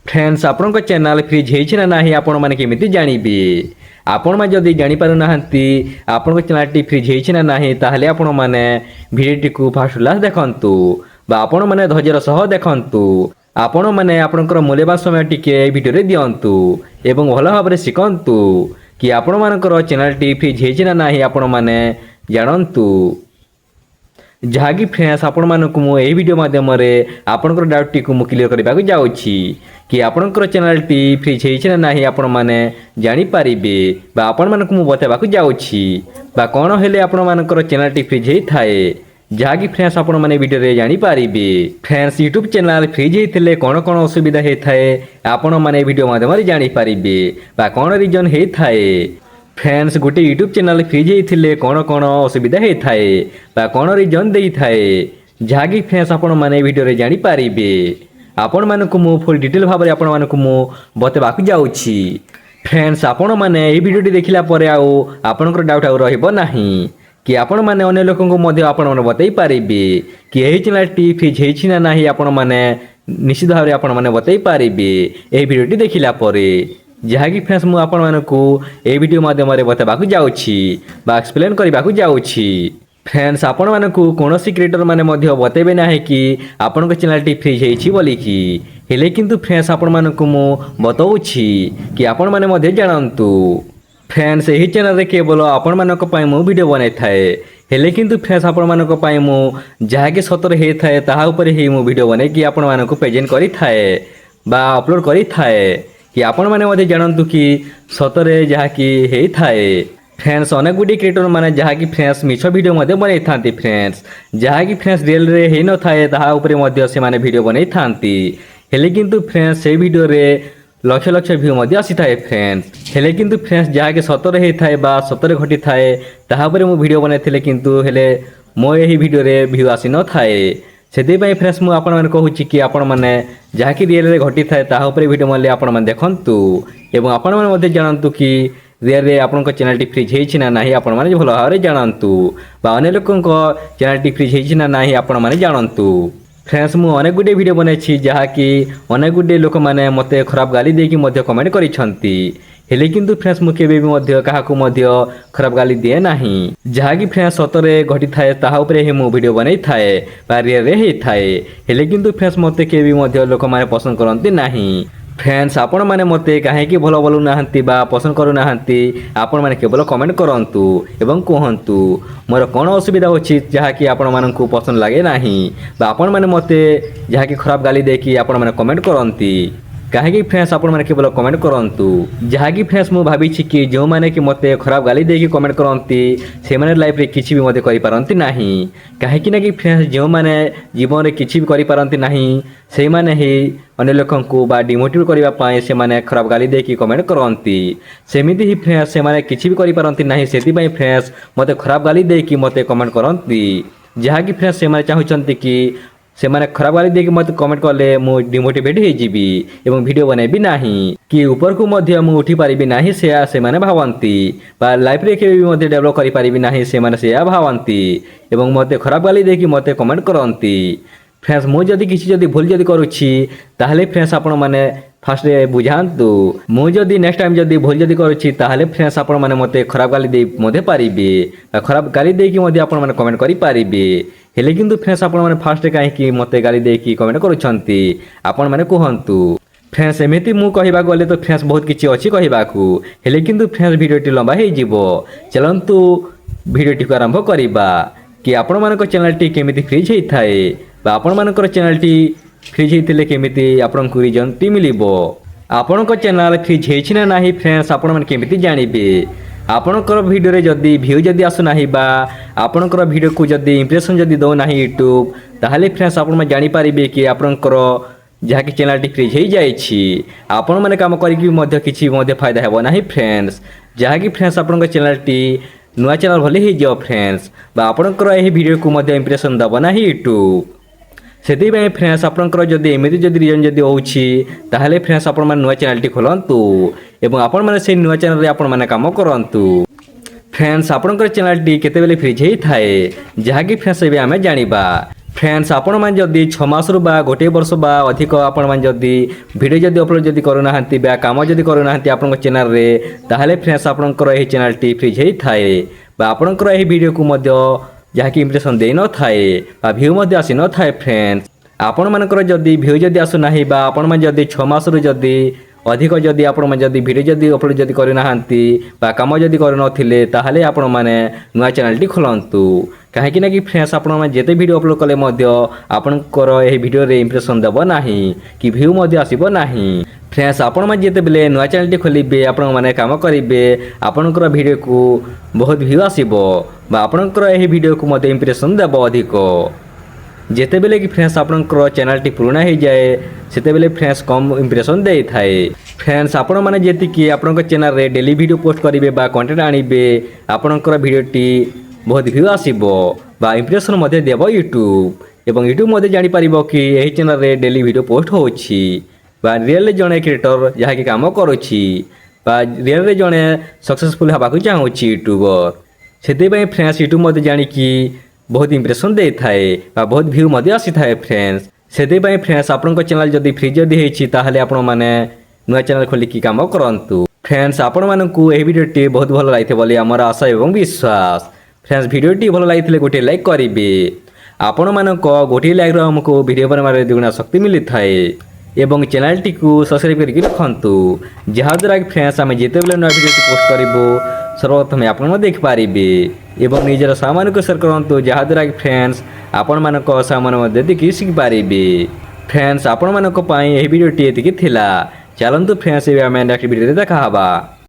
Friends आपन channel freeze होना ना आपण मैंने केमी जानवे आपण मैंने जदि जापर ना आपण चैनल टी फ्रीज होना ना ताहले आपण मैंने भिडियोटी को फास्ट लास्ट देखु आपण मैंने धैर्यर सह देखु आपण मैंने आपणकर मूल्यवान समय टिके भिडियो दिंतु एवं भल भाव शिखु कि आपण मानकर चैनल टी फ्रीज होना ना आपण मैंने जानतु जहाँकि फ्रेंड्स आपण मानक मुझे वीडियो माध्यम आपणकर डाउट टी को क्लीयर करने को जाऊँगी कि आपणकर चैनल टी फ्रीज होना ना आपण मैंने जानीपारे आपण मानक मुझे बतावाक जाऊँगी कौन हेले आपण मानकर चैनल टी फ्रीज होता है जहाँकि फ्रेंड्स आपण मैंने वीडियो जानीपारे फ्रेंड्स यूट्यूब चैनल फ्रीज होते कौन कौन असुविधा होता है आपण मैंने वीडियो माध्यम जानीपारे कौन रिजन होता है फ्रेंड्स गोटे यूट्यूब चैनल फ्रीज होते कौन कौन असुविधा होता है कौन रिजन दे थाए जहाँकि फ्रेंड्स आपण मैंने वीडियो जानीपारे आपण मानक मु फुल डिटेल भाव में आपण मानक मु बतावाक जाऊँगी फ्रेंड्स आपण मैंने ये वीडियो देखला आपणकर डाउट आउ रहिबो नाही कि आपण मैंने अन्य लोक आपण मैंने बतई पारे कि यही चैनल टी फ्रीज होना ना आपण मैंने निश्चित भाव में आपण मैंने बतई पारे यही वीडियो देखला जहाँकि फ्रेंड्स मुझे आपण मानक ये वीडियो माध्यम बतावाक जाऊँगी एक्सप्लेन करने को जाऊँगी फ्रेंड्स आपण मानक कौन क्रिएटर मैंने बतेबे ना कि आपण चैनल टी फ्रीज होती बोलिकी हेले किंतु फ्रेंड्स आपण मानक मु बताऊँगी कि आपण मैंने जानतु फ्रेंड्स यही चैनल केवल आपण मानक मु वीडियो बनाई थाए हेले किंतु फ्रेंड्स आपण मानक मु जहाँकि सतर होता है ताहा ऊपर ही मु वीडियो बने कि आपण मानक प्रेजेंट करी थाए बा अपलोड करी थाए कि आपण मैंने जानतु कि सतरे जहाँकि होता है फ्रेंड्स अनेक गुडी क्रिएटर मैंने जहाँकि फ्रेंड्स मिछ वीडियो बनाई था फ्रेंड्स जहाँकि फ्रेंड्स रियल रे हो न थाए ताहा ऊपर से माने वीडियो बनाई था हेले किंतु फ्रेंड्स से वीडियो रे लक्ष लक्ष व्यू आसी थाए फ्रेंड्स हेले किंतु फ्रेंड्स जहाँकि सतर होता है बा सतर घटी थाए ताहा ऊपर मु वीडियो बनाई किंतु हेले मो यही वीडियो रे व्यू आसी न थाए से फ्रेंड्स मुझे आपण मैंने कहूँ कि आपण मैंने जहाँकि रियल रे घटी थाए ताहा ऊपर वीडियो मारे आपण मैंने देखंतु एवं आपण मैंने जानतु कि रियल रे आपण चैनल टी फ्रीज होना ना आपण मैंने भल भाव में जानतु अन्य लोक चैनल टी फ्रीज होना ना आपण मैंने जानतु फ्रेंड्स मुझे अनेक गुडे वीडियो बनाई जहाँकि अनेक गुडे लोक मैंने मत खराब गाली देकी कमेंट करिसेंती हेले किंतु फ्रेंड्स मुझे क्या खराब गाली दिए ना जहाँकि फ्रेंड्स सतरे घटी थाए ताहा ऊपर ही मु वीडियो बनाई थाए रियल रे थाए हेले किंतु फ्रेंड्स मत के लोक मैंने पसंद करती ना फ्रेंड्स आपण मैंने मत कहीं भल बोलू ना पसंद करूना आपण मैंने केवल कमेंट करंतु एवं कहतु मोर कौन असुविधा अच्छी जहाँकि आपण मानक पसंद लगे ना आपण मैंने मत जहाँकि खराब गाली देकी आपण मैंने कमेंट करती कहीं फ्रेंड्स आपण मैंने केवल कमेंट करंतु जहाँकि फ्रेंड्स मु भावी कि जो मैंने कि मत खराब गाली देकी कमेंट करती से माने लाइफ रे किछि भी मते करि पारंती नाही कहीं ना कि फ्रेंड्स जो मैंने जीवन रे किछि भी करि पारंती नाही से माने ही अन्य लोकंकु बा डिमोटिवेट करबा पाए से माने खराब गाली देकी कमेंट करंती सेमिति ही फ्रेंड्स से माने किछि भी करि पारंती नाही सेति पई फ्रेंड्स मते खराब गाली देकी मते कमेंट करंती जहाँकि फ्रेंड्स से माने चाहुचंती कि से माने खराब गाली देके मत कमेंट कले मु डिमोटिवेट हो जीवी एवं वीडियो बनैबी नाही कि ऊपर को मध्य मु उठी पारिबी नाही से माने भावंती बा लाइफ रे के भी मध्य डेवलप करि पारिबी नाही से माने से भावंती एवं मते खराब गाली देकी मते कमेंट करंती फ्रेंड्स मु जदि किछि जदि भूल जदि करूछि ताहले फ्रेंड्स आपण माने फास्ट बुझातु मु जदि नेक्स्ट टाइम जदि भूल जदि करूछि ताहले फ्रेंड्स आपण माने मते खराब गाली दे मधे पारिबे खराब गाली देकी मधे आपण माने कमेंट करि पारिबे हेले किंतु फ्रेंड्स आपण माने फास्ट कहीं मते गाली देकी कमेंट करूछंती आपण माने कहंतु फ्रेंड्स एमिति मु कहबा गले तो फ्रेंड्स बहुत किछि अछि कहबाकू हेले किंतु फ्रेंड्स वीडियोटी लंबा हे जीवो चलंतु वीडियोटी को आरंभ करिबा कि आपण मानक चैनल टी केमिति फ्रीज हे थाए बा आपण मानक चैनल टी फ्रीज हेतिले केमिति आपण को रीजन टी मिलिबो आपण को चैनल फ्रीज हेछि ना फ्रेंड्स आपण माने केमिति जानिबे आपणकर वीडियो रे जदि व्यू जदि आसुना बा आपणकर वीडियो को जदि इंप्रेशन जदि दो ना यूट्यूब ताहले फ्रेंड्स आपण में जानी पारिबे कि आपणकर जहाँकि चैनल टी फ्रीज हो जाइछि आपण माने काम करिकि मध्य किछि मध्य फायदा हेबो नाही फ्रेंड्स जहाँकि फ्रेंड्स आपणकर चैनल टी नुआ चैनल भले ही जाओ फ्रेंड्स बा आपणकर एही वीडियो को मध्य इंप्रेशन दबो नाही यूट्यूब सेति पे फ्रेंड्स आपणकर जदि एमिति जदि रीजन जदि होछि ताहले फ्रेंड्स आपण माने नुआ चैनल टी खोलंतु एवं आपण माने से नुआ चैनल रे आपण माने काम करंतु फ्रेंड्स आपणकर चैनल टी केते बेले फ्रीज हे थाए जहाँकि फ्रेंड्स एबे आमे जानिबा फ्रेंड्स आपण मैंने जदि 6 मासरू बा गोटे वर्ष बा अधिक आपण मैंने जदि वीडियो जदि अपलोड जदि करूना बा काम जदि करूना आपण चैनल रे ताहले फ्रेंड्स आपणकर यही चैनल टी फ्रीज होई थाए बा आपणकर यही वीडियो को मध्य जहाँकि इंप्रेशन दे न थाए बा व्यू मध्य आसी न थाए फ्रेंड्स आपण मानकर जदि व्यू जदि आसु नाही बा आपण मैंने जदि 6 मासरू जदि अधिक जदि आपण मैंने जदि वीडियो जदि अपलोड जदि करूना बा काम जदि करूनथिले ताहले आपण माने नुआ चैनल टी खोलंतु कहीं ना कि फ्रेंड्स आपण मैंने जिते वीडियो अपलोड कले मध्य आपणकर यही वीडियो रे इंप्रेशन देव नाही कि व्यू मध्य आसीबो नाही फ्रेंड्स आपण मैंने जिते बेले नुआ चैनल टी खोलिबे आपण माने काम करिवे आपणकर वीडियो को बहुत व्यू आसीबो बा आपणकर यही वीडियो को मध्य इंप्रेशन देव अधिक जिते बेले कि फ्रेंड्स आपणकर चैनल टी पुराना हो जाए सेते बेले फ्रेंड्स कम इंप्रेशन दे थाए फ्रेंड्स आपण माने जेति कि आपणकर चैनल रे डेली वीडियो पोस्ट करिवे बा कंटेंट आनिबे आपणकर वीडियो टी बहुत व्यू आसीबो बा इंप्रेशन मध्य देव यूट्यूब एवं यूट्यूब मध्य जानि परिबो कि एही चैनल रे डेली वीडियो पोस्ट होछि बा रियल जणे क्रिएटर जहाँकि काम करूछि बा रियल जणे सक्सेसफुल हबाकु चाहूछि यूट्यूबर सेते पई फ्रेंड्स यूट्यूब मध्य जानि कि बहुत इंप्रेशन दे थाए बा बहुत व्यू मध्य आसी थाए फ्रेंड्स सेते पई फ्रेंड्स आपनक चैनल जदि फ्री जदि हेछि ताहले आपण माने नुआ चैनल खोली कि काम करंतु फ्रेंड्स आपण मानकु एही वीडियोटी बहुत भल लागिथे बोली हमर आशा एवं विश्वास फ्रेंड्स वीडियोटी भल लागिथिले गोटे लाइक करिवे आपण मानक गोटे लाइक रो हमको वीडियो बनबारे दुगुना शक्ति मिली थाए एवं चैनल टी को सब्सक्राइब करके रखंतु जहाँद्वारा कि फ्रेंड्स आम जिते बेले नया वीडियो पोस्ट करूँ सर्वप्रथम आपण देख पारे एवं निजर सामान को शेयर करंतु जहाँद्वारा कि फ्रेंड्स आपण मानक सामान देखिए शिखिपारे फ्रेंड्स आपण मानक यही वीडियोटी एतिकी थिला चलंतु फ्रेंड्स आम नेक्स्ट वीडियो देखा हबा।